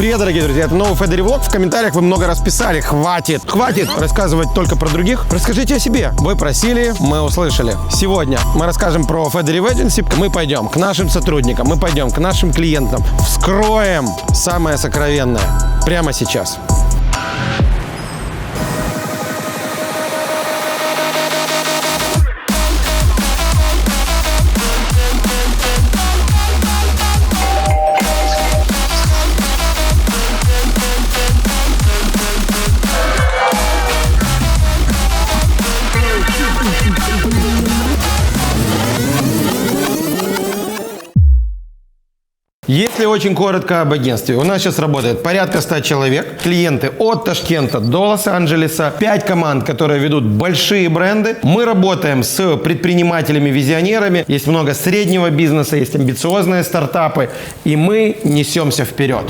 Привет, дорогие друзья, это новый Федери Влог. В комментариях вы много раз писали: хватит рассказывать только про других. Расскажите о себе. Вы просили, мы услышали. Сегодня мы расскажем про Федери Agency. Мы пойдем к нашим сотрудникам, мы пойдем к нашим клиентам. Вскроем самое сокровенное прямо сейчас. Если очень коротко об агентстве, у нас сейчас работает порядка 100 человек, клиенты от Ташкента до Лос-Анджелеса, 5 команд, которые ведут большие бренды. Мы работаем с предпринимателями-визионерами, есть много среднего бизнеса, есть амбициозные стартапы, и мы несемся вперед.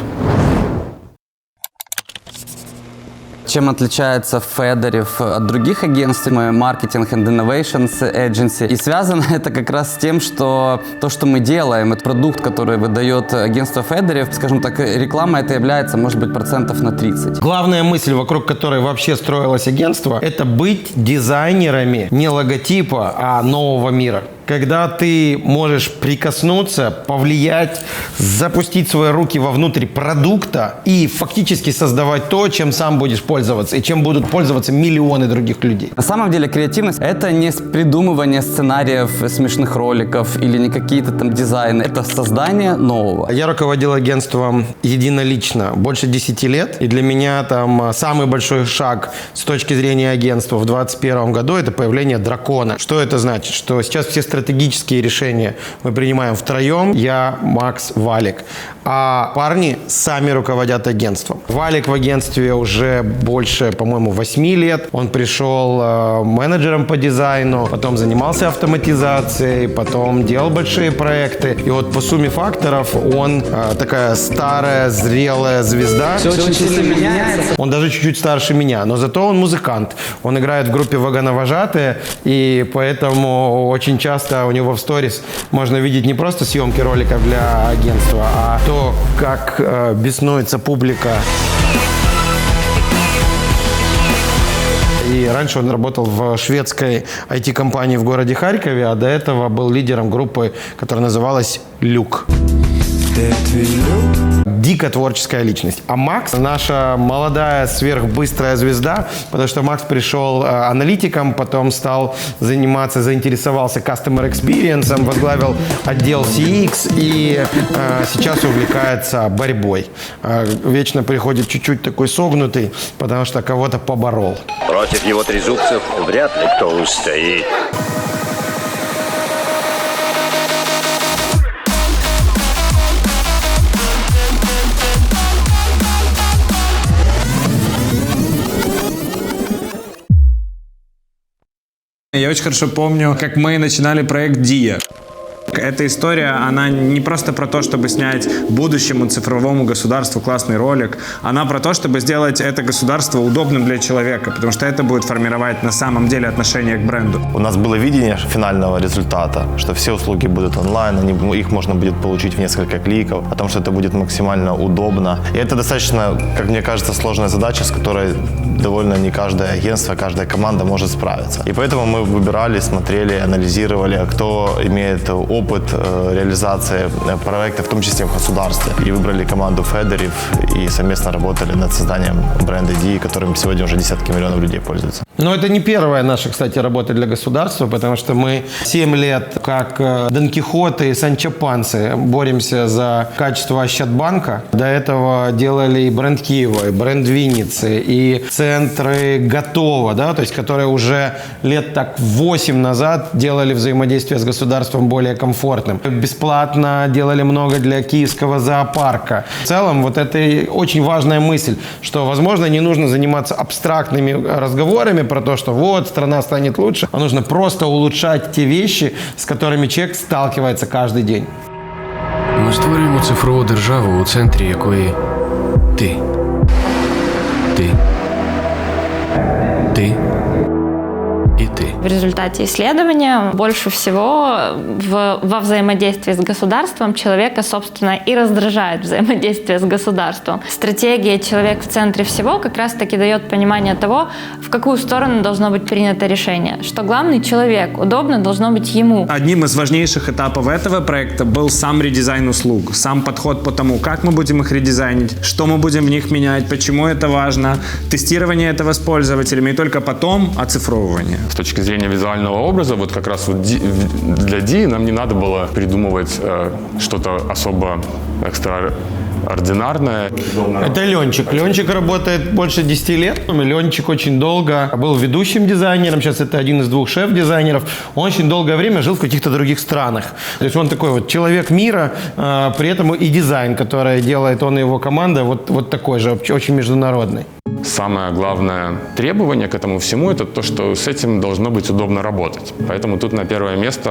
Чем отличается Федери от других агентств? Мы Marketing and Innovations Agency. И связано это как раз с тем, что то, что мы делаем, это продукт, который выдает агентство Федери, скажем так, реклама это является, может быть, процентов на 30. Главная мысль, вокруг которой вообще строилось агентство, это быть дизайнерами не логотипа, а нового мира. Когда ты можешь прикоснуться, повлиять, запустить свои руки вовнутрь продукта и фактически создавать то, чем сам будешь пользоваться, и чем будут пользоваться миллионы других людей. На самом деле креативность – это не придумывание сценариев, смешных роликов или не какие-то там дизайны. Это создание нового. Я руководил агентством единолично больше 10 лет, и для меня там самый большой шаг с точки зрения агентства в 2021 году – это появление дракона. Что это значит? Что сейчас все стратегические решения мы принимаем втроем. Я, Макс, Валик. А парни сами руководят агентством. Валик в агентстве уже больше, по-моему, 8 лет. Он пришел менеджером по дизайну, потом занимался автоматизацией, потом делал большие проекты. И вот по сумме факторов он такая старая, зрелая звезда. Все очень сильно меняется. Он даже чуть-чуть старше меня, но зато он музыкант. Он играет в группе «Вагоновожатые», и поэтому очень часто у него в сторис можно видеть не просто съемки роликов для агентства, а то, как беснуется публика. И раньше он работал в шведской IT-компании в городе Харькове, а до этого был лидером группы, которая называлась «Люк». Дико творческая личность. А Макс – наша молодая сверхбыстрая звезда, потому что Макс пришел аналитиком, потом стал заинтересовался customer experience, возглавил отдел CX и сейчас увлекается борьбой. Вечно приходит чуть-чуть такой согнутый, потому что кого-то поборол. Против его трезубцев вряд ли кто устоит. Я очень хорошо помню, как мы начинали проект «Дия». Эта история, она не просто про то, чтобы снять будущему цифровому государству классный ролик, она про то, чтобы сделать это государство удобным для человека, потому что это будет формировать на самом деле отношение к бренду. У нас было видение финального результата, что все услуги будут онлайн, их можно будет получить в несколько кликов, о том, что это будет максимально удобно. И это достаточно, как мне кажется, сложная задача, с которой довольно не каждое агентство, каждая команда может справиться. И поэтому мы выбирали, смотрели, анализировали, кто имеет опыт реализации проекта, в том числе в государстве. И выбрали команду Федери и совместно работали над созданием бренда Ди, которым сегодня уже десятки миллионов людей пользуются. Но это не первая наша, кстати, работа для государства, потому что мы 7 лет, как Дон Кихоты и Санчо Пансы, боремся за качество Ощадбанка. До этого делали и бренд Киева, и бренд Винницы, и центры Готово, да, то есть которые уже лет так 8 назад делали взаимодействие с государством более комфортным. Бесплатно делали много для киевского зоопарка. В целом, вот это очень важная мысль, что, возможно, не нужно заниматься абстрактными разговорами про то, что вот, страна станет лучше, а нужно просто улучшать те вещи, з которыми человек сталкивается каждый день. Ми створюємо цифрову державу, у центрі якої ти і ти. В результате исследования больше всего во взаимодействии с государством человека, собственно, и раздражает взаимодействие с государством. Стратегия «человек в центре всего» как раз-таки дает понимание того, в какую сторону должно быть принято решение. Что главный человек, удобно должно быть ему. Одним из важнейших этапов этого проекта был сам редизайн услуг, сам подход по тому, как мы будем их редизайнить, что мы будем в них менять, почему это важно, тестирование этого с пользователями и только потом оцифровывание. С точки зрения визуального образа, вот как раз вот для DIA нам не надо было придумывать что-то особо экстраординарное. Это Ленчик. Ленчик работает больше 10 лет. Ленчик очень долго был ведущим дизайнером. Сейчас это один из 2 шеф-дизайнеров. Он очень долгое время жил в каких-то других странах. То есть он такой вот человек мира, при этом и дизайн, который делает он и его команда, вот такой же, очень международный. Самое главное требование к этому всему – это то, что с этим должно быть удобно работать. Поэтому тут на первое место,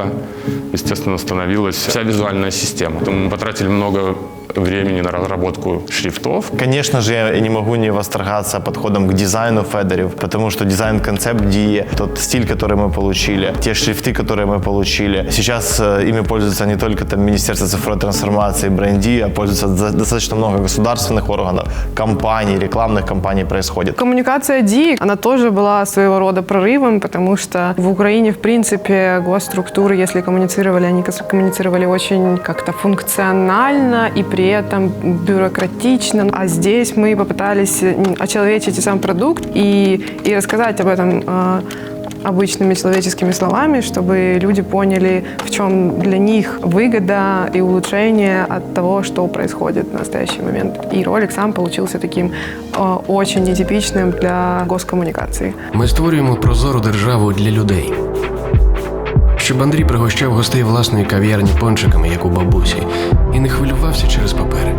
естественно, становилась вся визуальная система. Мы потратили много времени на разработку шрифтов. Конечно же, я не могу не восторгаться подходом к дизайну федерів, потому что дизайн-концепт DIA, тот стиль, который мы получили, те шрифты, которые мы получили. Сейчас ими пользуются не только там Министерство цифровой трансформации, бренд DIA, а пользуются достаточно много государственных органов, компаний, рекламных кампаний происходит. Коммуникация DIA, она тоже была своего рода прорывом, потому что в Украине, в принципе, госструктуры, если коммуницировали, они коммуницировали очень как-то функционально и при этом бюрократично. А здесь мы попытались очеловечить сам продукт и рассказать об этом обычными человеческими словами, чтобы люди поняли, в чем для них выгода и улучшение от того, что происходит в настоящий момент. И ролик сам получился таким очень нетипичным для госкоммуникации. Ми створюємо прозору державу для людей. Щоб Андрій пригощав гостей власної кав'ярні пончиками, як у бабусі, і не хвилювався через папери.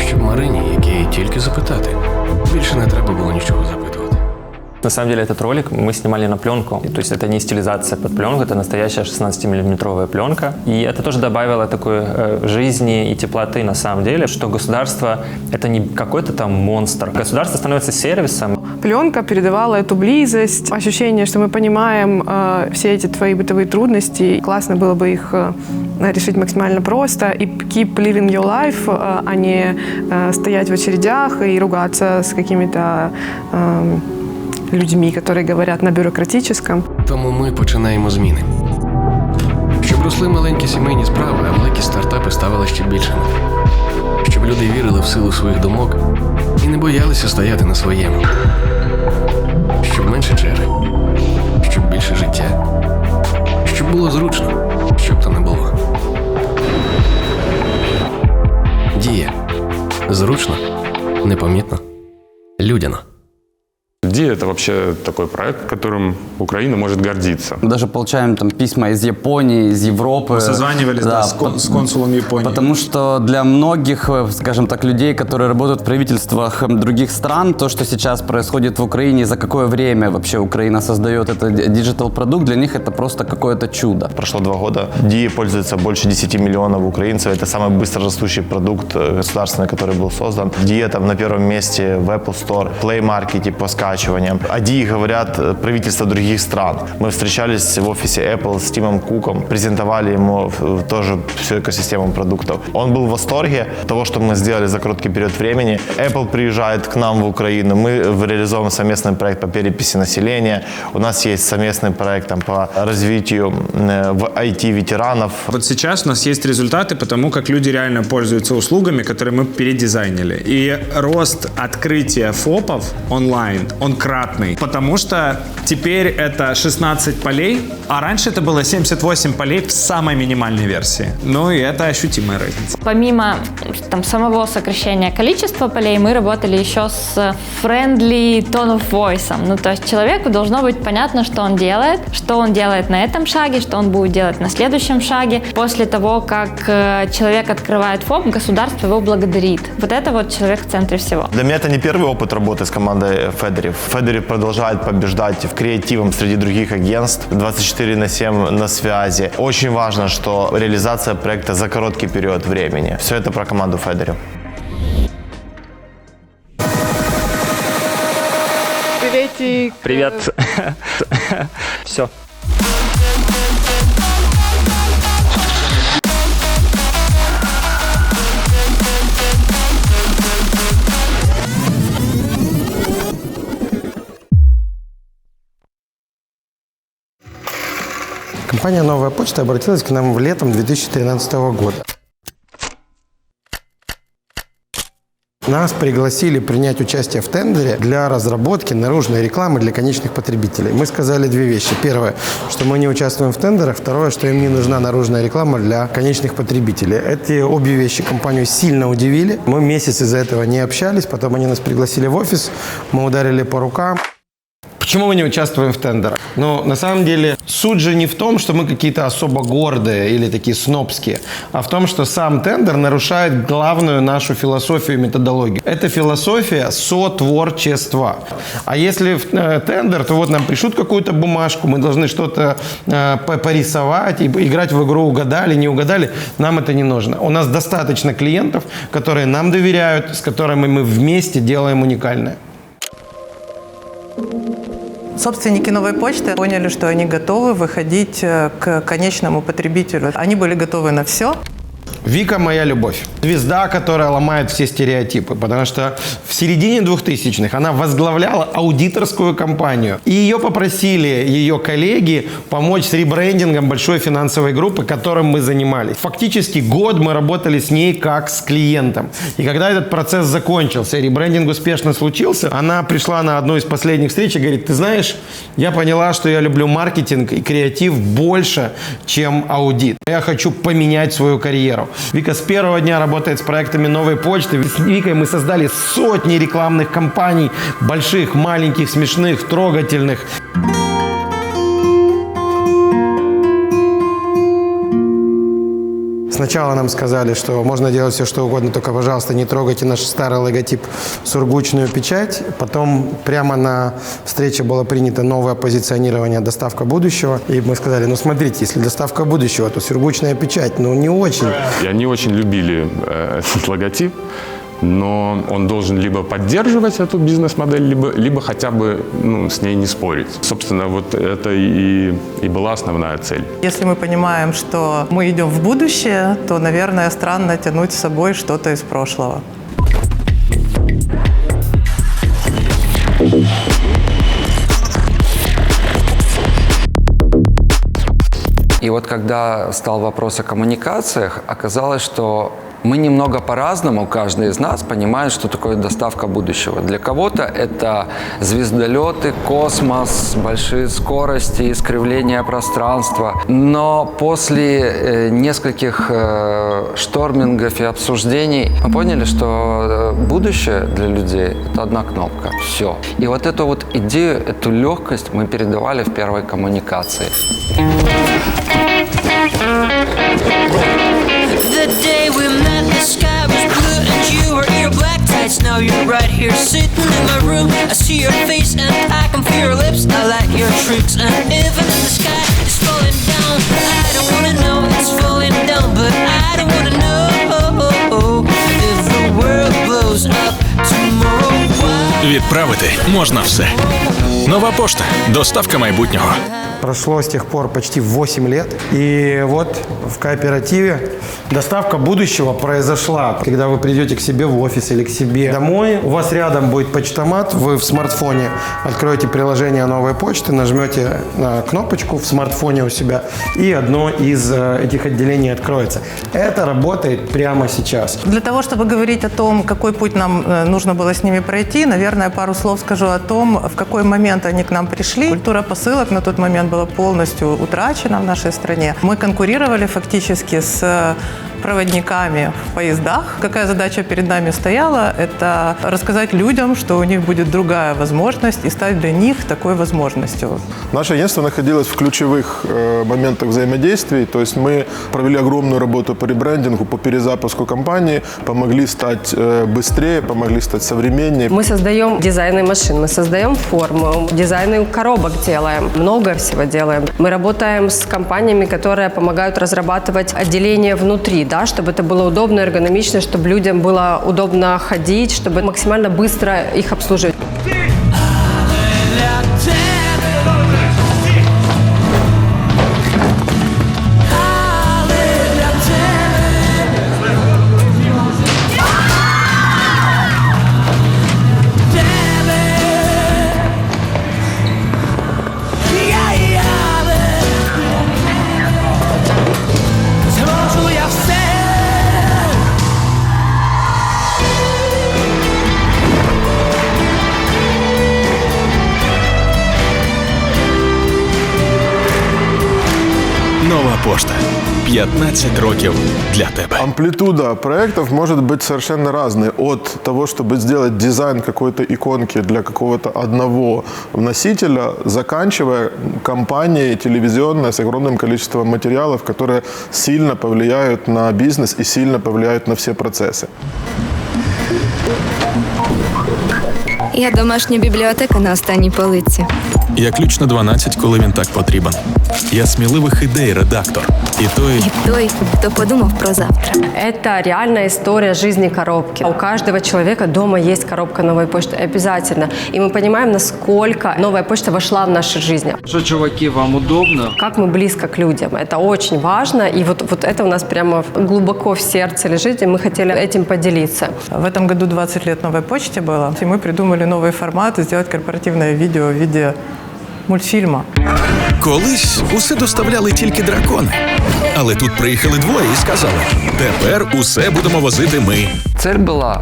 Щоб Марині, якій тільки запитати, більше не треба було нічого запитувати. На самом деле этот ролик мы снимали на пленку, то есть это не стилизация под пленку, это настоящая 16-миллиметровая пленка. И это тоже добавило такой жизни и теплоты на самом деле, что государство – это не какой-то там монстр. Государство становится сервисом. Пленка передавала эту близость, ощущение, что мы понимаем все эти твои бытовые трудности. Классно было бы их решить максимально просто и keep living your life, а не стоять в очередях и ругаться с какими-то людьми, которые говорят на бюрократическом. Тому ми починаємо зміни. Щоб росли маленькі сімейні справи, а великі стартапи ставали ще більшими. Щоб люди вірили в силу своїх думок і не боялися стояти на своєму. Щоб менше черги. Щоб більше життя. Щоб було зручно. Щоб то не було. DIA. Зручно, непомітно, людяно. DIA – это вообще такой проект, которым Украина может гордиться. Мы даже получаем там письма из Японии, из Европы. Мы созванивались с консулом Японии. Потому что для многих, скажем так, людей, которые работают в правительствах других стран, то, что сейчас происходит в Украине, за какое время вообще Украина создает этот диджитал-продукт, для них это просто какое-то чудо. Прошло 2 года. DIA пользуется больше 10 миллионов украинцев. Это самый быстро растущий продукт государственный, который был создан. DIA там на первом месте в Apple Store, Play Market по скачиваниям. О DIA говорят правительства других стран. Мы встречались в офисе Apple с Тимом Куком, презентовали ему тоже всю экосистему продуктов. Он был в восторге того, что мы сделали за короткий период времени. Apple приезжает к нам в Украину, мы реализуем совместный проект по переписи населения. У нас есть совместный проект там, по развитию в IT-ветеранов. Вот сейчас у нас есть результаты по тому, как люди реально пользуются услугами, которые мы передизайнили. И рост открытия ФОПов онлайн, он кратный, потому что теперь это 16 полей, а раньше это было 78 полей в самой минимальной версии. Ну и это ощутимая разница. Помимо там, самого сокращения количества полей, мы работали еще с friendly tone of voice. Ну, то есть человеку должно быть понятно, что он делает на этом шаге, что он будет делать на следующем шаге. После того, как человек открывает ФОП, государство его благодарит. Вот это вот человек в центре всего. Для меня это не первый опыт работы с командой федерів. Федерів продолжает побеждать в креативом среди других агентств, 24/7 на связи. Очень важно, что реализация проекта за короткий период времени. Все это про команду федерів. Третий. Привет. Все. Компания «Новая почта» обратилась к нам летом 2013 года. Нас пригласили принять участие в тендере для разработки наружной рекламы для конечных потребителей. Мы сказали две вещи. Первое, что мы не участвуем в тендерах. Второе, что им не нужна наружная реклама для конечных потребителей. Эти обе вещи компанию сильно удивили. Мы месяц из-за этого не общались. Потом они нас пригласили в офис. Мы ударили по рукам. Почему мы не участвуем в тендерах? Ну, на самом деле, суть же не в том, что мы какие-то особо гордые или такие снобские, а в том, что сам тендер нарушает главную нашу философию и методологию. Это философия сотворчества. А если в тендер, то вот нам пришлют какую-то бумажку, мы должны что-то порисовать и играть в игру угадали, не угадали. Нам это не нужно. У нас достаточно клиентов, которые нам доверяют, с которыми мы вместе делаем уникальное. Собственники «Новой почты» поняли, что они готовы выходить к конечному потребителю. Они были готовы на все. Вика – моя любовь. Звезда, которая ломает все стереотипы. Потому что в середине 2000-х она возглавляла аудиторскую компанию. И ее попросили ее коллеги помочь с ребрендингом большой финансовой группы, которым мы занимались. Фактически год мы работали с ней как с клиентом. И когда этот процесс закончился, и ребрендинг успешно случился, она пришла на одну из последних встреч и говорит: ты знаешь, я поняла, что я люблю маркетинг и креатив больше, чем аудит. Я хочу поменять свою карьеру. Вика с первого дня работает с проектами «Новой почты». С Викой мы создали сотни рекламных кампаний, больших, маленьких, смешных, трогательных. Сначала нам сказали, что можно делать все, что угодно, только, пожалуйста, не трогайте наш старый логотип, сургучную печать. Потом прямо на встрече было принято новое позиционирование «Доставка будущего». И мы сказали: ну, смотрите, если доставка будущего, то сургучная печать, ну, не очень. И они очень любили этот логотип, но он должен либо поддерживать эту бизнес-модель, либо хотя бы с ней не спорить. Собственно, вот это и была основная цель. Если мы понимаем, что мы идем в будущее, то, наверное, странно тянуть с собой что-то из прошлого. И вот когда стал вопрос о коммуникациях, оказалось, что мы немного по-разному, каждый из нас понимает, что такое доставка будущего. Для кого-то это звездолеты, космос, большие скорости, искривление пространства. Но после нескольких штормингов и обсуждений мы поняли, что будущее для людей – это одна кнопка. Все. И вот эту вот идею, эту легкость мы передавали в первой коммуникации. The day we met, the sky was blue and you were in your black tights. Now you're right here sitting in my room. I see your face and I can feel your lips. I like your tricks and even if the sky is falling down, I don't wanna know it's falling down, but I don't wanna know if the world blows up tomorrow. Відправити можна все. Нова пошта. Доставка майбутнього. Прошло с тех пор почти 8 лет. И вот в кооперативе доставка будущего произошла. Когда вы придете к себе в офис или к себе домой, у вас рядом будет почтомат, вы в смартфоне откроете приложение «Новой почты», нажмете на кнопочку в смартфоне у себя, и одно из этих отделений откроется. Это работает прямо сейчас. Для того, чтобы говорить о том, какой путь нам нужно было с ними пройти, наверное, пару слов скажу о том, в какой момент они к нам пришли. Культура посылок на тот момент была полностью утрачена в нашей стране. Мы конкурировали фактически с проводниками в поездах. Какая задача перед нами стояла? Это рассказать людям, что у них будет другая возможность и стать для них такой возможностью. Наше агентство находилось в ключевых моментах взаимодействий. То есть мы провели огромную работу по ребрендингу, по перезапуску компании, помогли стать быстрее, помогли стать современнее. Мы создаем дизайны машин, мы создаем форму, дизайны коробок делаем, много всего делаем. Мы работаем с компаниями, которые помогают разрабатывать отделения внутри, да, чтобы это было удобно, эргономично, чтобы людям было удобно ходить, чтобы максимально быстро их обслуживать. пошта. 15 років для тебе. Амплитуда проектов может быть совершенно разной. От того, чтобы сделать дизайн какой-то иконки для какого-то одного носителя, заканчивая компанией телевизионной с огромным количеством материалов, которые сильно повлияют на бизнес и сильно повлияют на все процессы. Я домашня бібліотека на останній полиці. Я ключ на 12, коли він так потрібен. Я сміливих ідей редактор. І той, хто подумав про завтра. Это реальная история жизни коробки. У каждого человека дома есть коробка новой почты, обязательно. И мы понимаем, насколько новая почта вошла в нашу жизнь. Что, чуваки, вам удобно? Как мы близко к людям. Это очень важно. И вот это у нас прямо глубоко в сердце лежит, и мы хотели этим поделиться. В этом году 20 лет новой почте было, и мы придумали новый формат, сделать корпоративное видео в виде мультфільму. Колись усе доставляли тільки дракони. Але тут приїхали двоє і сказали: тепер усе будемо возити ми. Цель была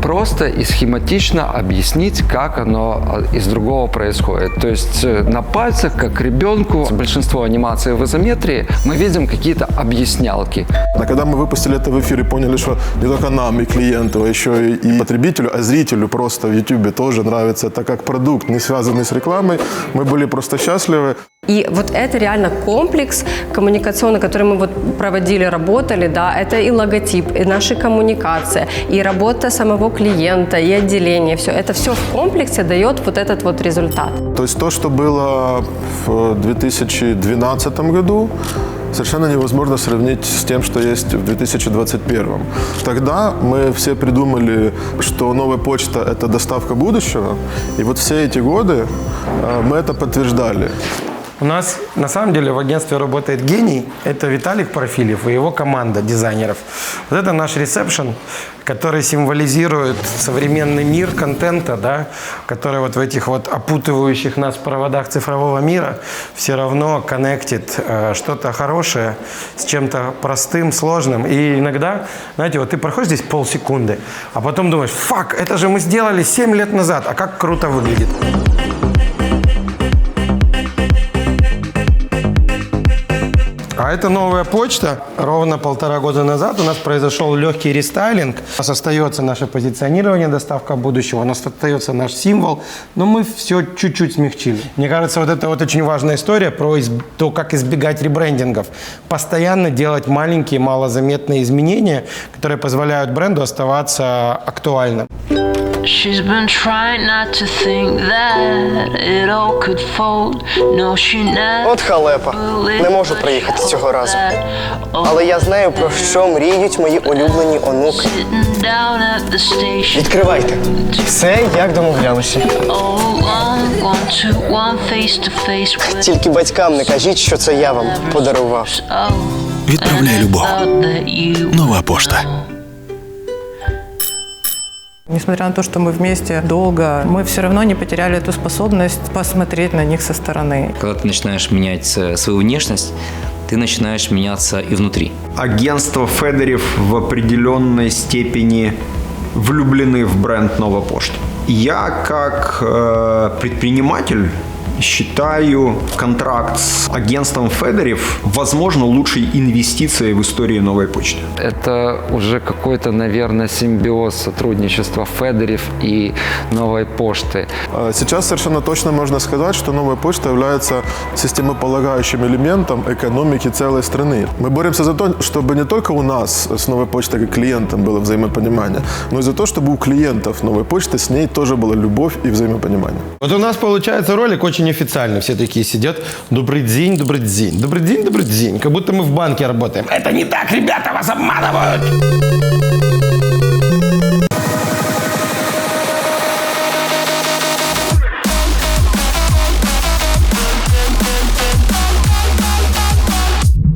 просто и схематично объяснить, как оно из другого происходит. То есть на пальцах, как ребенку, большинство анимации в изометрии, мы видим какие-то объяснялки. А когда мы выпустили это в эфир и поняли, что не только нам и клиенту, а еще и потребителю, а зрителю просто в YouTube тоже нравится это как продукт, не связанный с рекламой, мы были просто счастливы. И вот это реально комплекс коммуникационный, который мы вот проводили, работали, да, это и логотип, и наша коммуникация, и работа самого клиента, и отделение, все. Это все в комплексе дает вот этот вот результат. То есть то, что было в 2012 году, совершенно невозможно сравнить с тем, что есть в 2021. Тогда мы все придумали, что новая почта – это доставка будущего, и вот все эти годы мы это подтверждали. У нас на самом деле в агентстве работает гений. Это Виталик Профилев и его команда дизайнеров. Вот это наш ресепшн, который символизирует современный мир контента, да, который вот в этих вот опутывающих нас проводах цифрового мира все равно коннектит что-то хорошее с чем-то простым, сложным. И иногда, знаете, вот ты проходишь здесь полсекунды, а потом думаешь: фак, это же мы сделали 7 лет назад, а как круто выглядит. А это новая почта. Ровно 1,5 года назад у нас произошел легкий рестайлинг. У нас остается наше позиционирование, доставка будущего, у нас остается наш символ, но мы все чуть-чуть смягчили. Мне кажется, вот это вот очень важная история про то, как избегать ребрендингов. Постоянно делать маленькие, малозаметные изменения, которые позволяют бренду оставаться актуальным. She's been trying not to think that it all could fold. No, she never. От халепа. Не можу приїхати цього разу. Але я знаю, про що мріють мої улюблені онуки. Відкривайте. Все, як домовлялися. Тільки батькам не кажіть, що це я вам подарував. Відправляй любов. Нова пошта. Несмотря на то, что мы вместе долго, мы все равно не потеряли эту способность посмотреть на них со стороны. Когда ты начинаешь менять свою внешность, ты начинаешь меняться и внутри. Агентство Федорев в определенной степени влюблены в бренд «Новая почта». Я, как предприниматель, считаю контракт с агентством Федорев, возможно, лучшей инвестицией в истории новой почты. Это уже какой-то, наверное, симбиоз сотрудничества Федорев и новой почты. Сейчас совершенно точно можно сказать, что новая почта является системополагающим элементом экономики целой страны. Мы боремся за то, чтобы не только у нас с новой почтой как клиентом было взаимопонимание, но и за то, чтобы у клиентов новой почты с ней тоже была любовь и взаимопонимание. Вот у нас получается ролик очень официально. Все такие сидят: добрый день, добрый день, добрый день, добрый день. Как будто мы в банке работаем. Это не так, ребята, вас обманывают.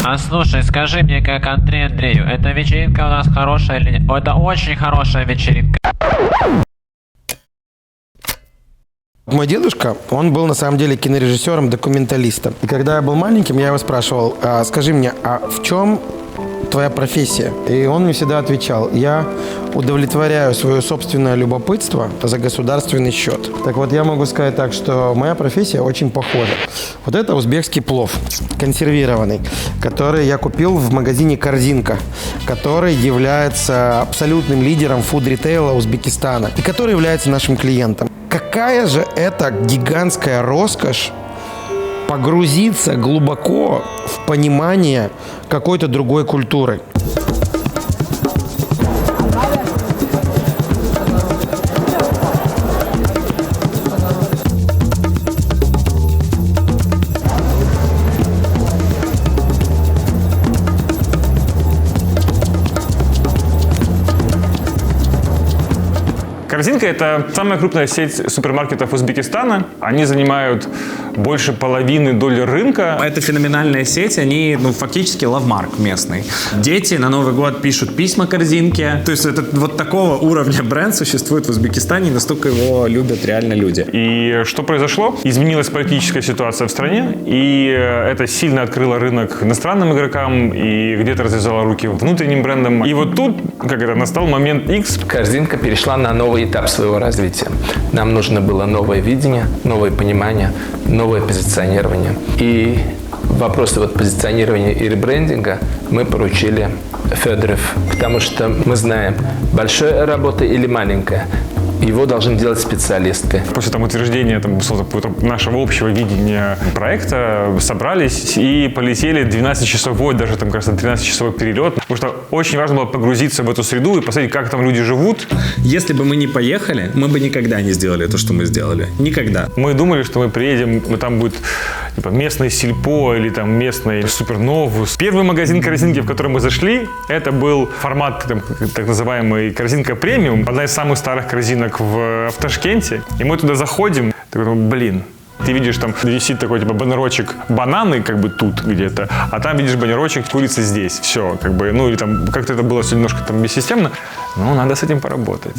А слушай, скажи мне, как Андрей Андрею, эта вечеринка у нас хорошая или нет? Это очень хорошая вечеринка. Мой дедушка, он был на самом деле кинорежиссером, документалистом. И когда я был маленьким, я его спрашивал: скажи мне, а в чем твоя профессия? И он мне всегда отвечал: я удовлетворяю свое собственное любопытство за государственный счет. Так вот, я могу сказать так, что моя профессия очень похожа. Вот это узбекский плов, консервированный, который я купил в магазине «Корзинка», который является абсолютным лидером фуд-ритейла Узбекистана и который является нашим клиентом. Какая же это гигантская роскошь погрузиться глубоко в понимание какой-то другой культуры. «Корзинка» — это самая крупная сеть супермаркетов Узбекистана. Они занимают больше половины доли рынка. Это феноменальная сеть, они фактически лавмарк местный. Дети на Новый год пишут письма «Корзинке». То есть это вот такого уровня бренд существует в Узбекистане, и настолько его любят реально люди. И что произошло? Изменилась политическая ситуация в стране, и это сильно открыло рынок иностранным игрокам и где-то развязало руки внутренним брендам. И вот тут, настал момент X. «Корзинка» перешла на новый этап своего развития. Нам нужно было новое видение, новое понимание, новое позиционирование. И вопросы позиционирования и ребрендинга мы поручили Федоров, потому что мы знаем, большая работа или маленькая, его должны делать специалисты. После утверждения нашего общего видения проекта собрались и полетели 12-часовой, даже 13-часовой перелет, потому что очень важно было погрузиться в эту среду и посмотреть, как там люди живут. Если бы мы не поехали, мы бы никогда не сделали то, что мы сделали. Никогда. Мы думали, что мы приедем, и там будет местный сельпо или местный суперновус. Первый магазин «Корзинки», в который мы зашли, это был формат так называемый «Корзинка премиум», одна из самых старых корзинок в Ташкенте. И мы туда заходим, ты видишь, там висит такой баннерочек бананы тут где-то, а там видишь баннерочек курица здесь. Все, или как-то это было все немножко бессистемно. Но надо с этим поработать.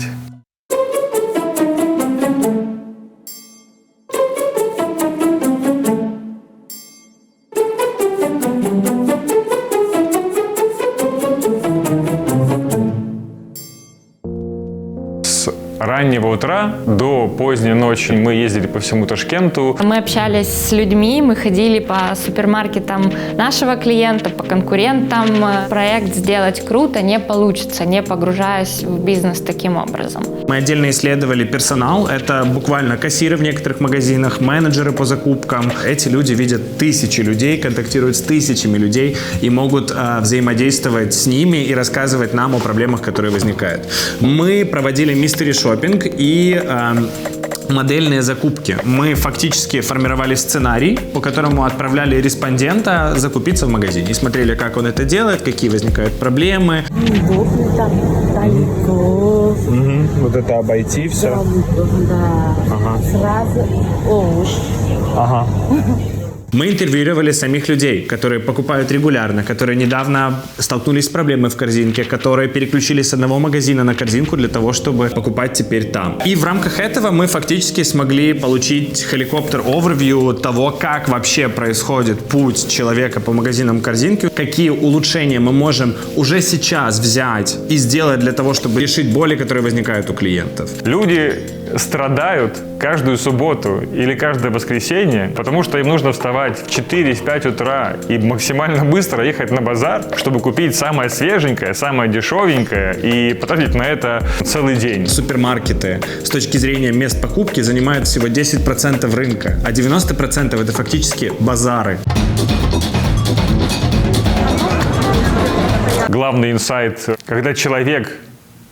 Раннего утра до поздней ночи мы ездили по всему Ташкенту. Мы общались с людьми, мы ходили по супермаркетам нашего клиента, по конкурентам. Проект сделать круто не получится, не погружаясь в бизнес таким образом. Мы отдельно исследовали персонал. Это буквально кассиры в некоторых магазинах, менеджеры по закупкам. Эти люди видят тысячи людей, контактируют с тысячами людей и могут взаимодействовать с ними и рассказывать нам о проблемах, которые возникают. Мы проводили мистери-шоппинг и модельные закупки. Мы фактически формировали сценарий, по которому отправляли респондента закупиться в магазине. И смотрели, как он это делает, какие возникают проблемы. Вот это обойти все. Да. Ага. Сразу. Ага. Мы интервьюировали самих людей, которые покупают регулярно, которые недавно столкнулись с проблемой в корзинке, которые переключились с одного магазина на корзинку для того, чтобы покупать теперь там. И в рамках этого мы фактически смогли получить хеликоптер-овервью того, как вообще происходит путь человека по магазинам корзинки, какие улучшения мы можем уже сейчас взять и сделать для того, чтобы решить боли, которые возникают у клиентов. Люди страдают каждую субботу или каждое воскресенье, потому что им нужно вставать в 4-5 утра и максимально быстро ехать на базар, чтобы купить самое свеженькое, самое дешевенькое и потратить на это целый день. Супермаркеты с точки зрения мест покупки занимают всего 10% рынка, а 90% это фактически базары. Главный инсайт, когда человек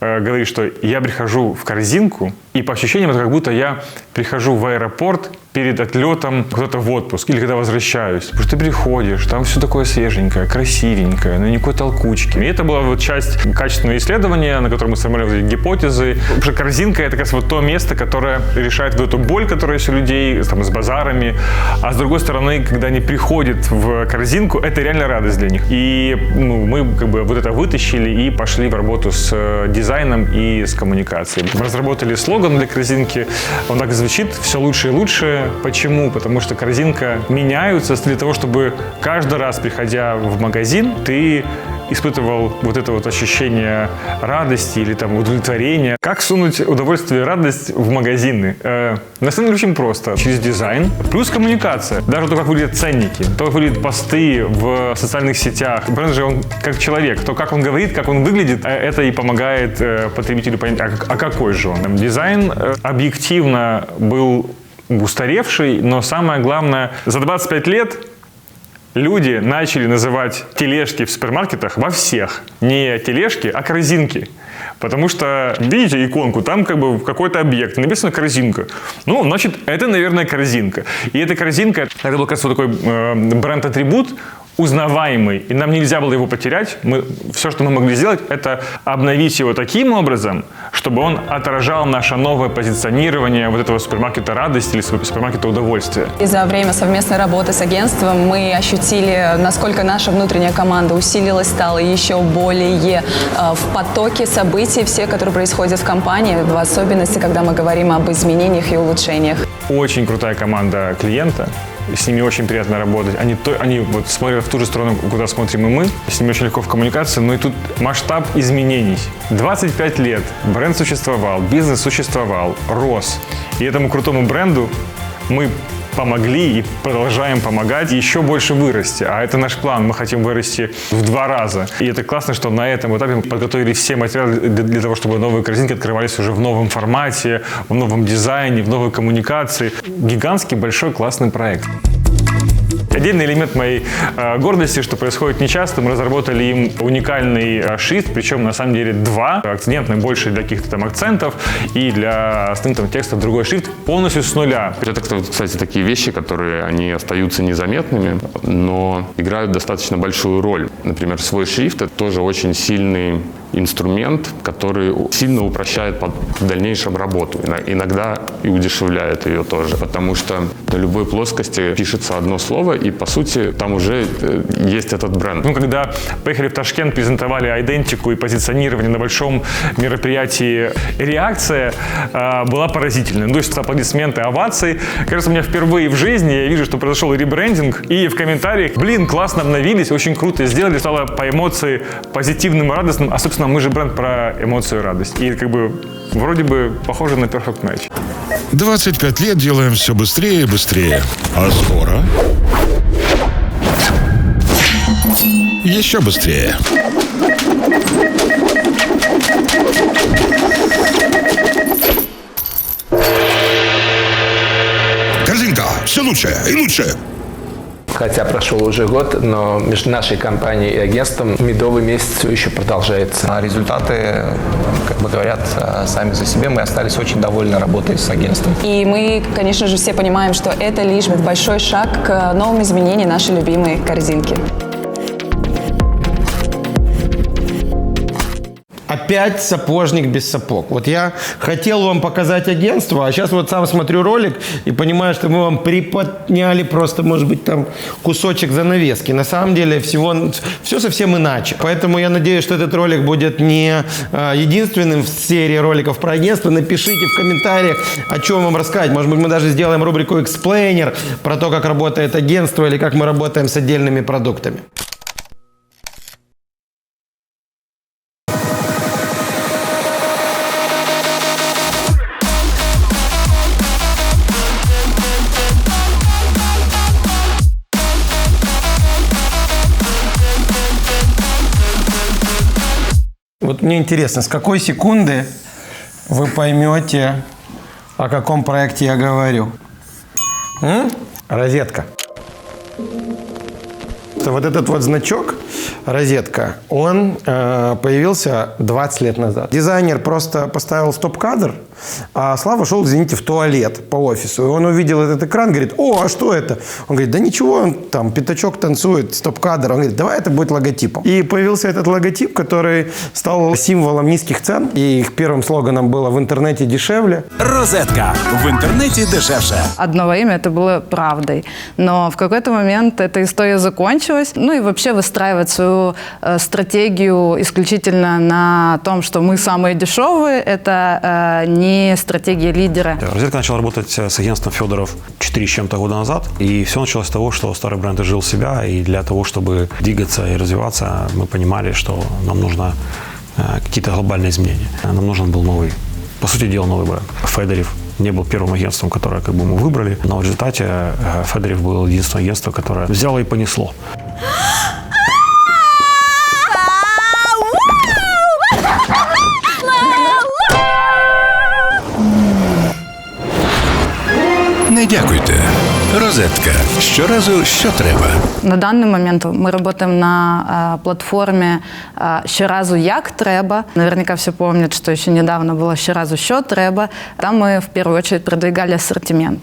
говорит, что я прихожу в корзинку, и по ощущениям это как будто я прихожу в аэропорт перед отлетом куда-то в отпуск или когда возвращаюсь. Потому что ты приходишь, там все такое свеженькое, красивенькое, но никакой толкучки. И это была часть качественного исследования, на котором мы сформулировали гипотезы. Потому что корзинка — это как раз то место, которое решает эту боль, которая есть у людей с базарами. А с другой стороны, когда они приходят в корзинку, это реально радость для них. И мы вот это вытащили и пошли в работу с дизайном и с коммуникацией. Мы разработали слоган для корзинки. Он так звучит: «Все лучше и лучше». Почему? Потому что корзинка меняются для того, чтобы каждый раз, приходя в магазин, ты испытывал вот это вот ощущение радости или там удовлетворения. Как сунуть удовольствие и радость в магазины? На самом деле очень просто. Через дизайн, плюс коммуникация. Даже то, как выглядят ценники, то, как выглядят посты в социальных сетях. Бренд же он как человек. То, как он говорит, как он выглядит, это и помогает потребителю понять, а какой же он. Дизайн объективно был устаревший, но самое главное, за 25 лет люди начали называть тележки в супермаркетах во всех. Не тележки, а корзинки. Потому что, видите иконку, там как бы какой-то объект, написано корзинка. Ну, значит, это, наверное, корзинка. И эта корзинка, это был, кажется, такой бренд-атрибут, узнаваемый, и нам нельзя было его потерять. Все, что мы могли сделать, это обновить его таким образом, чтобы он отражал наше новое позиционирование вот этого супермаркета радости или супермаркета удовольствия. И за время совместной работы с агентством мы ощутили, насколько наша внутренняя команда усилилась, стала еще более в потоке событий, все, которые происходят в компании, в особенности, когда мы говорим об изменениях и улучшениях. Очень крутая команда клиента. С ними очень приятно работать. Они вот смотрят в ту же сторону, куда смотрим и мы. С ними очень легко в коммуникации. Но и тут масштаб изменений. 25 лет бренд существовал, бизнес существовал, рос. И этому крутому бренду мы помогли и продолжаем помогать еще больше вырасти. А это наш план. Мы хотим вырасти в 2 раза. И это классно, что на этом этапе мы подготовили все материалы для того, чтобы новые корзинки открывались уже в новом формате, в новом дизайне, в новой коммуникации. Гигантский, большой, классный проект. Отдельный элемент моей гордости, что происходит нечасто, мы разработали им уникальный шрифт, причем на самом деле 2, акцентный, больше для каких-то там акцентов и для основных там текстов другой шрифт, полностью с нуля. Это, кстати, такие вещи, которые они остаются незаметными, но играют достаточно большую роль. Например, свой шрифт — это тоже очень сильный инструмент, который сильно упрощает в дальнейшем работу. Иногда и удешевляет ее тоже, потому что на любой плоскости пишется одно слово, и, по сути, там уже есть этот бренд. Когда поехали в Ташкент, презентовали идентику и позиционирование на большом мероприятии, реакция была поразительной. То есть аплодисменты, овации. Кажется, у меня впервые в жизни я вижу, что произошел ребрендинг, и в комментариях: блин, классно обновились, очень круто сделали, стало по эмоции позитивным и радостным. А, собственно, мы же бренд про эмоцию и радость. И как бы вроде бы похоже на Perfect Match. 25 лет делаем все быстрее и быстрее. А скоро еще быстрее. Корзинка. Все лучше и лучше. Хотя прошел уже год, но между нашей компанией и агентством медовый месяц все еще продолжается. А результаты, как бы говорят сами за себя, мы остались очень довольны работой с агентством. И мы, конечно же, все понимаем, что это лишь большой шаг к новым изменениям нашей любимой корзинки. Опять сапожник без сапог. Вот я хотел вам показать агентство, а сейчас вот сам смотрю ролик и понимаю, что мы вам приподняли просто, может быть, там кусочек занавески. На самом деле все совсем иначе. Поэтому я надеюсь, что этот ролик будет не единственным в серии роликов про агентство. Напишите в комментариях, о чем вам рассказать. Может быть, мы даже сделаем рубрику «Эксплейнер» про то, как работает агентство или как мы работаем с отдельными продуктами. Вот мне интересно, с какой секунды вы поймете, о каком проекте я говорю? Розетка. Вот этот вот значок, розетка, он появился 20 лет назад. Дизайнер просто поставил стоп-кадр, а Слава шел, извините, в туалет по офису. И он увидел этот экран, говорит: о, а что это? Он говорит: да ничего, там пятачок танцует, стоп-кадр. Он говорит: давай это будет логотипом. И появился этот логотип, который стал символом низких цен. И их первым слоганом было: в интернете дешевле. Розетка. В интернете дешевше. Одно время это было правдой. Но в какой-то момент эта история закончилась. Ну и вообще выстраивать свою свою стратегию исключительно на том, что мы самые дешевые, это не стратегия лидера. Розетка начала работать с агентством Федоров 4 с чем-то года назад, и все началось с того, что старый бренд изжил себя, и для того, чтобы двигаться и развиваться, мы понимали, что нам нужно какие-то глобальные изменения. Нам нужен был новый, по сути дела, новый бренд. Федоров не был первым агентством, которое мы выбрали, но в результате Федоров был единственное агентство, которое взяло и понесло. Не дякуйте. Розетка. Щоразу, що треба. На данный момент мы работаем на платформе «Щоразу як треба». Наверняка все помнят, что еще недавно было «Щоразу що треба». Там мы в первую очередь продвигали ассортимент.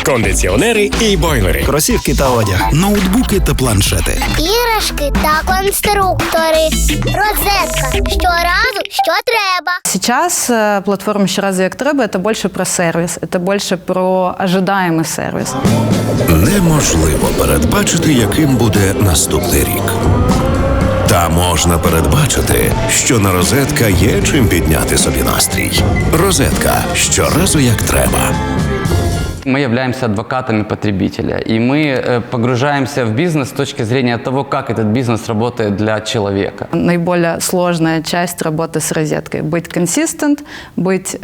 Кондиціонери і бойлери, кросівки та одяг, ноутбуки та планшети. Іграшки та конструктори. Розетка. Щоразу, що треба. Сейчас платформа «Щоразу як треба» — это больше про сервис, это больше про ожидаемый сервис. Неможливо передбачити, яким буде наступний рік. Та можна передбачити, що на Розетка є чим підняти собі настрій. Розетка. Щоразу як треба. Мы являемся адвокатами потребителя, и мы погружаемся в бизнес с точки зрения того, как этот бизнес работает для человека. Наиболее сложная часть работы с розеткой – быть консистент, быть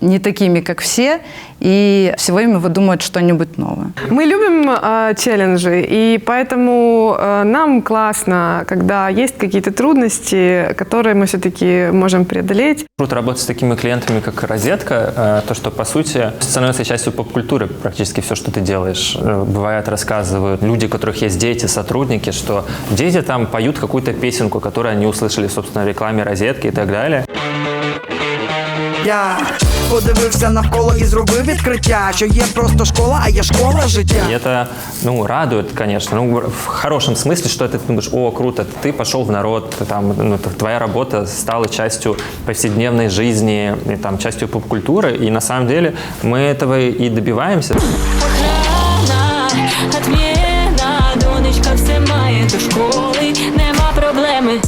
не такими, как все, и все время выдумывать что-нибудь новое. Мы любим челленджи, и поэтому нам классно, когда есть какие-то трудности, которые мы все-таки можем преодолеть. Круто работать с такими клиентами, как Розетка, то, что, по сути, становится частью поп-культуры. Практически все, что ты делаешь. Бывает, рассказывают люди, у которых есть дети, сотрудники, что дети там поют какую-то песенку, которую они услышали, собственно, в рекламе Розетки и так далее. Я подивився навколо і зробив відкриття, що є просто школа, а є школа життя. И это, радует, конечно, в хорошем смысле, что это ты думаешь, о, круто, ты пошел в народ, там, твоя работа стала частью повседневной жизни, и, там, частью поп-культуры, и на самом деле мы этого и добиваемся.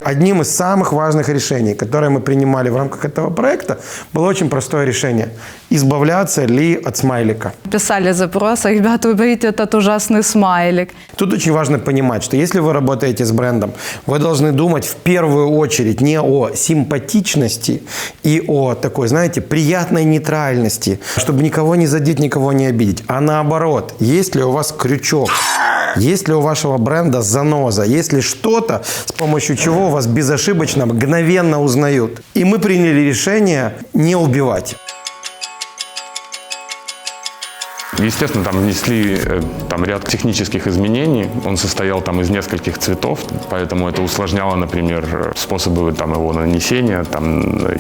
Одним из самых важных решений, которые мы принимали в рамках этого проекта, было очень простое решение – избавляться ли от смайлика. Писали запросы: ребята, уберите этот ужасный смайлик. Тут очень важно понимать, что если вы работаете с брендом, вы должны думать в первую очередь не о симпатичности и о такой, знаете, приятной нейтральности, чтобы никого не задеть, никого не обидеть, а наоборот, есть ли у вас крючок, есть ли у вашего бренда заноза, есть ли что-то, с помощью чего вас безошибочно, мгновенно узнают. И мы приняли решение не убивать. Естественно, там внесли ряд технических изменений. Он состоял из нескольких цветов, поэтому это усложняло, например, способы его нанесения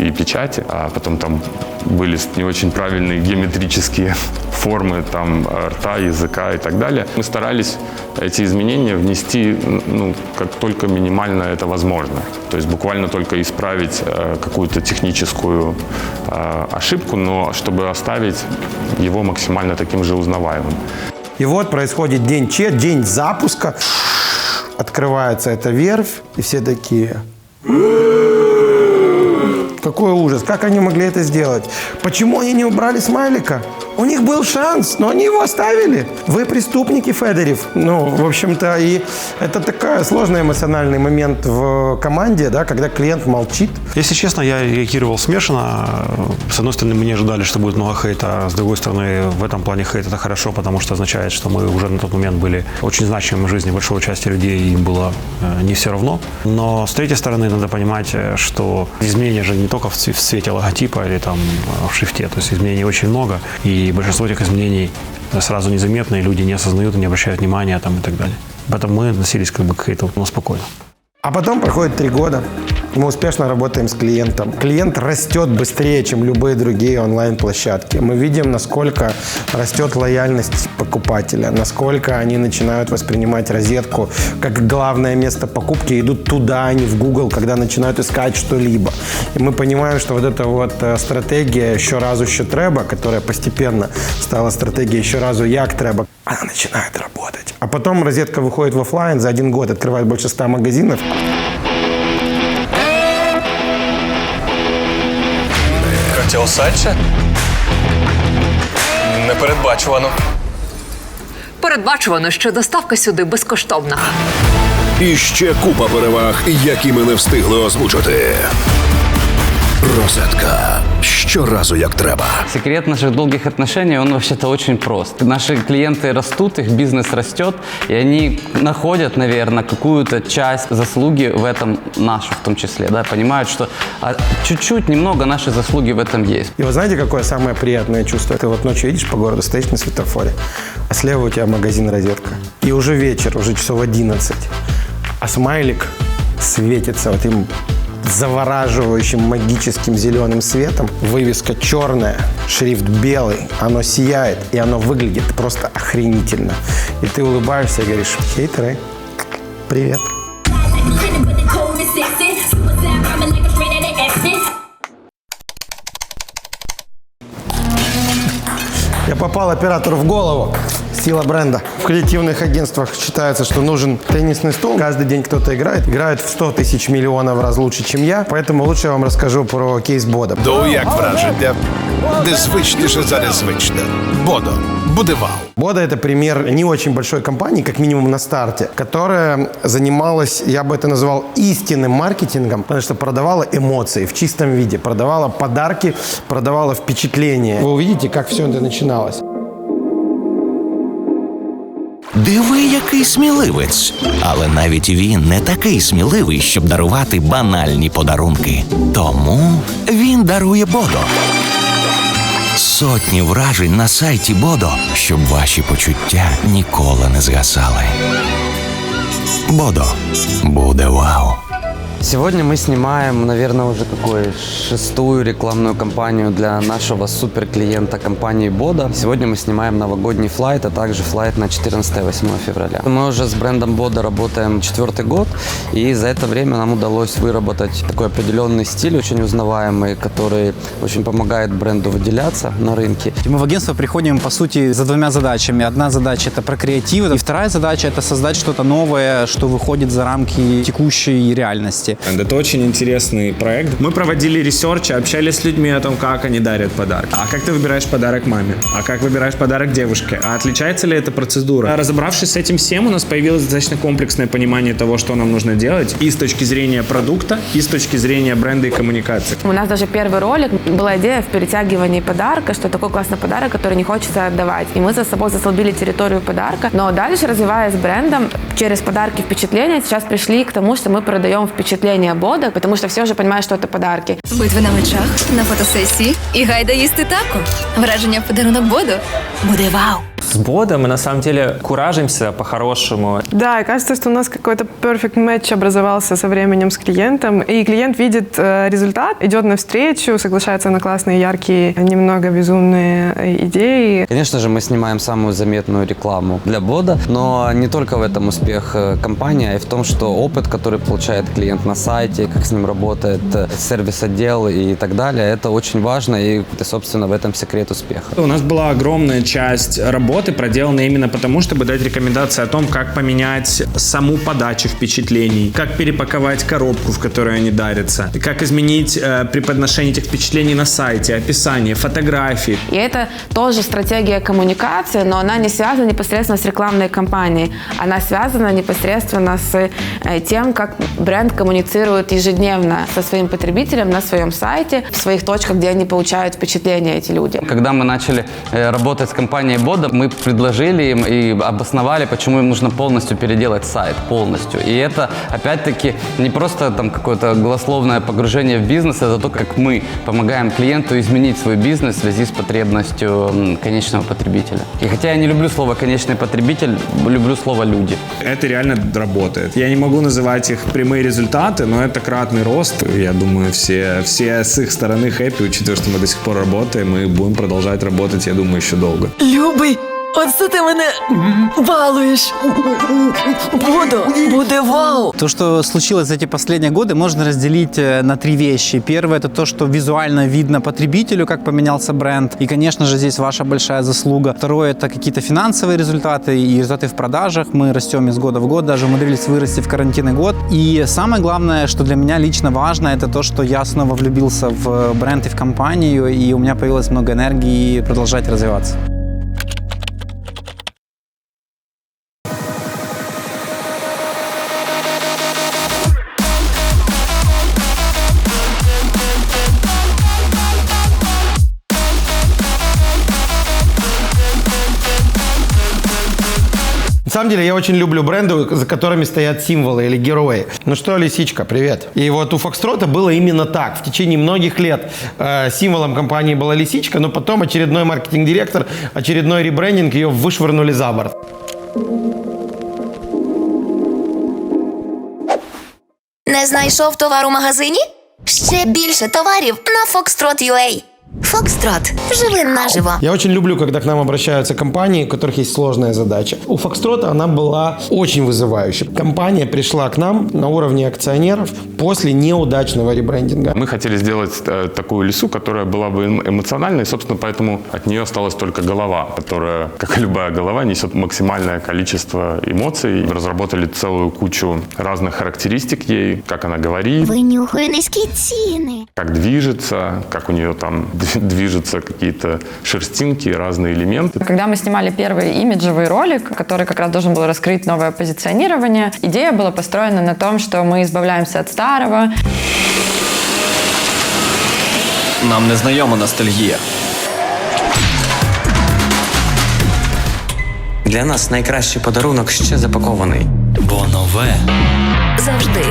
и печати. А потом там были не очень правильные геометрические формы рта, языка и так далее. Мы старались эти изменения внести, как только минимально это возможно. То есть буквально только исправить какую-то техническую ошибку, но чтобы оставить его максимально таким же узнаваемым. И вот происходит день Ч, день запуска. Открывается эта верфь, и все такие: какой ужас, как они могли это сделать? Почему они не убрали смайлика? У них был шанс, но они его оставили. Вы преступники, Федоров. В общем-то, и это такой сложный эмоциональный момент в команде, да, когда клиент молчит. Если честно, я реагировал смешанно. С одной стороны, мы не ожидали, что будет много хейта. С другой стороны, в этом плане хейт – это хорошо, потому что означает, что мы уже на тот момент были очень значимыми в жизни большого части людей, и им было не все равно. Но с третьей стороны, надо понимать, что изменения же не только в цвете логотипа или в шрифте. То есть изменений очень много, и большинство этих изменений сразу незаметно, и люди не осознают, не обращают внимания и так далее. Поэтому мы относились к хейту спокойно. А потом проходит 3 года, Мы успешно работаем с клиентом. Клиент растет быстрее, чем любые другие онлайн-площадки. Мы видим, насколько растет лояльность покупателя, насколько они начинают воспринимать розетку как главное место покупки, идут туда, а не в Google, когда начинают искать что-либо. И мы понимаем, что вот эта вот стратегия «Що разу, що треба», которая постепенно стала стратегией «Що разу, як треба», она начинает работать. А потом розетка выходит в офлайн, за 1 год открывает больше 100 магазинов. Осадче? Непередбачувано. Передбачувано, що доставка сюди безкоштовна. І ще купа переваг, які ми не встигли озвучити. Розетка. Щоразу як треба. Секрет наших долгих отношений, он вообще-то очень прост. Наши клиенты растут, их бизнес растет, и они находят, наверное, какую-то часть заслуги в этом, нашу в том числе, да, понимают, что чуть-чуть, немного нашей заслуги в этом есть. И вы знаете, какое самое приятное чувство? Ты вот ночью едешь по городу, стоишь на светофоре, а слева у тебя магазин «Розетка». И уже вечер, уже часов 11, а смайлик светится вот им завораживающим магическим зеленым светом. Вывеска черная, шрифт белый, оно сияет, и оно выглядит просто охренительно. И ты улыбаешься и говоришь: хейтеры, привет. Я попал оператору в голову. Сила бренда. В креативных агентствах считается, что нужен теннисный стол. Каждый день кто-то играет. Играет в 100 тысяч миллионов раз лучше, чем я. Поэтому лучше я вам расскажу про кейс Бодо. То як враження? Незвичніше за незвичне. Бодо. Буде вау. Бодо – это пример не очень большой компании, как минимум на старте, которая занималась, я бы это назвал, истинным маркетингом, потому что продавала эмоции в чистом виде, продавала подарки, продавала впечатления. Вы увидите, как все это начиналось. Диви, який сміливець. Але навіть він не такий сміливий, щоб дарувати банальні подарунки. Тому він дарує Бодо. Сотні вражень на сайті Бодо, щоб ваші почуття ніколи не згасали. Бодо. Буде вау. Сегодня мы снимаем, наверное, уже какую 6-ю рекламную кампанию для нашего суперклиента компании Бодо. Сегодня мы снимаем новогодний флайт, а также флайт на 14-8 февраля. Мы уже с брендом Бодо работаем 4-й год, и за это время нам удалось выработать такой определенный стиль, очень узнаваемый, который очень помогает бренду выделяться на рынке. Мы в агентство приходим, по сути, за 2 задачами. Одна задача – это про креатив, и вторая задача – это создать что-то новое, что выходит за рамки текущей реальности. Это очень интересный проект. Мы проводили ресерч, общались с людьми о том, как они дарят подарки. А как ты выбираешь подарок маме? А как выбираешь подарок девушке? А отличается ли эта процедура? Разобравшись с этим всем, у нас появилось достаточно комплексное понимание того, что нам нужно делать. И с точки зрения продукта, и с точки зрения бренда и коммуникации. У нас даже первый ролик была идея в перетягивании подарка, что такой классный подарок, который не хочется отдавать. И мы за собой заслабили территорию подарка. Но дальше, развиваясь брендом, через подарки впечатления, сейчас пришли к тому, что мы продаем впечатление Бодо, потому что все уже понимают, что это подарки. Битви на мечах, на фотосесії і гайда їсти тако. Враження в подарунок Бодо буде вау. С Бодо мы на самом деле куражимся по-хорошему. Да, и кажется, что у нас какой-то perfect match образовался со временем с клиентом. И клиент видит результат, идет навстречу, соглашается на классные, яркие, немного безумные идеи. Конечно же, мы снимаем самую заметную рекламу для Бодо, но не только в этом успех компании, а и в том, что опыт, который получает клиент на сайте, как с ним работает сервис-отдел и так далее, это очень важно, и, собственно, в этом секрет успеха. У нас была огромная часть работы, проделанная именно потому, чтобы дать рекомендации о том, как поменять саму подачу впечатлений, как перепаковать коробку, в которой они дарятся, как изменить преподношение этих впечатлений на сайте, описание, фотографии. И это тоже стратегия коммуникации, но она не связана непосредственно с рекламной кампанией. Она связана непосредственно с тем, как бренд коммуницирует ежедневно со своим потребителем на своем сайте, в своих точках, где они получают впечатления, эти люди. Когда мы начали работать с компанией Бодо, мы мы предложили им и обосновали, почему им нужно полностью переделать сайт, полностью. И это, опять-таки, не просто там какое-то голословное погружение в бизнес, это то, как мы помогаем клиенту изменить свой бизнес в связи с потребностью конечного потребителя. И хотя я не люблю слово «конечный потребитель», люблю слово «люди». Это реально работает. Я не могу называть их прямые результаты, но это кратный рост. Я думаю, все с их стороны хэппи, учитывая, что мы до сих пор работаем и будем продолжать работать, я думаю, еще долго. Любий, оце ти мене балуєш. Буде вау. То, что случилось за эти последние годы, можно разделить на три вещи. Первое – это то, что визуально видно потребителю, как поменялся бренд. И, конечно же, здесь ваша большая заслуга. Второе – это какие-то финансовые результаты и результаты в продажах. Мы растем из года в год, даже умудрились вырасти в карантинный год. И самое главное, что для меня лично важно, это то, что я снова влюбился в бренд и в компанию, и у меня появилось много энергии продолжать развиваться. На самом деле, я очень люблю бренды, за которыми стоят символы или герои. Ну что, Лисичка, привет. И вот у Фокстрота было именно так. В течение многих лет символом компании была Лисичка, но потом очередной маркетинг-директор, очередной ребрендинг, ее вышвырнули за борт. Не знайшов товар у магазині? Ще більше товарів на Foxtrot.ua. Foxtrot. Живи наживо. Я очень люблю, когда к нам обращаются компании, у которых есть сложная задача. У Foxtrot она была очень вызывающей. Компания пришла к нам на уровне акционеров после неудачного ребрендинга. Мы хотели сделать такую лису, которая была бы эмоциональной, и, собственно, поэтому от нее осталась только голова, которая, как и любая голова, несет максимальное количество эмоций. Разработали целую кучу разных характеристик ей, как она говорит, Винюхай низькі ціни. как движется, как у нее там движутся какие-то шерстинки, разные элементы. Когда мы снимали первый имиджевый ролик, который как раз должен был раскрыть новое позиционирование, идея была построена на том, что мы избавляемся от старого. Нам незнайома ностальгія. Для нас найкращий подарунок ще запакований. Бо нове Завжди.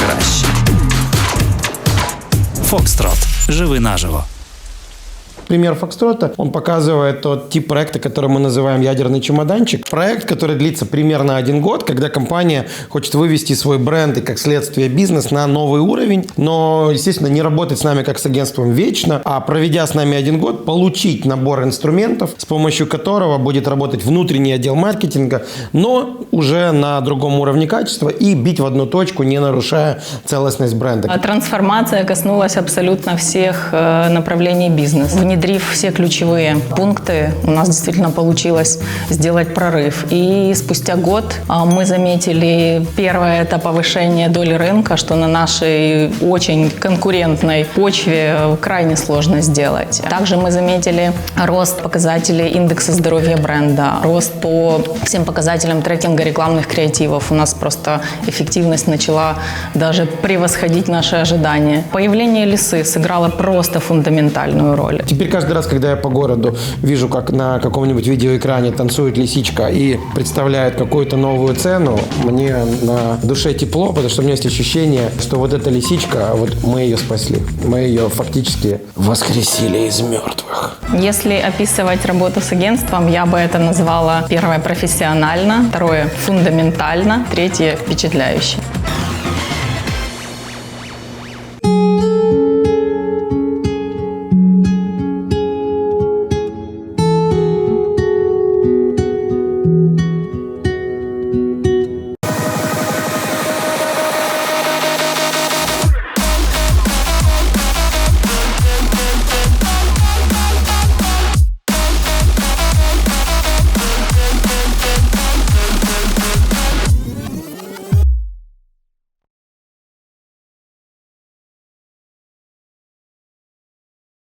Краще. Фокстрот. Живи наживо. Пример Фокстрота, он показывает тот тип проекта, который мы называем «Ядерный чемоданчик». Проект, который длится примерно 1 год, когда компания хочет вывести свой бренд и, как следствие, бизнес на новый уровень, но, естественно, не работать с нами как с агентством вечно, а проведя с нами 1 год, получить набор инструментов, с помощью которого будет работать внутренний отдел маркетинга, но уже на другом уровне качества и бить в одну точку, не нарушая целостность бренда. Трансформация коснулась абсолютно всех направлений бизнеса. Внедрив все ключевые пункты, у нас действительно получилось сделать прорыв. И спустя год мы заметили первое – это повышение доли рынка, что на нашей очень конкурентной почве крайне сложно сделать. Также мы заметили рост показателей индекса здоровья бренда, рост по всем показателям трекинга рекламных креативов. У нас просто эффективность начала даже превосходить наши ожидания. Появление лисы сыграло просто фундаментальную роль. Теперь каждый раз, когда я по городу вижу, как на каком-нибудь видеоэкране танцует лисичка и представляет какую-то новую цену, мне на душе тепло, потому что у меня есть ощущение, что вот эта лисичка, вот мы ее спасли. Мы ее фактически воскресили из мертвых. Если описывать работу с агентством, я бы это назвала: первое – профессионально, второе – фундаментально, третье – впечатляюще.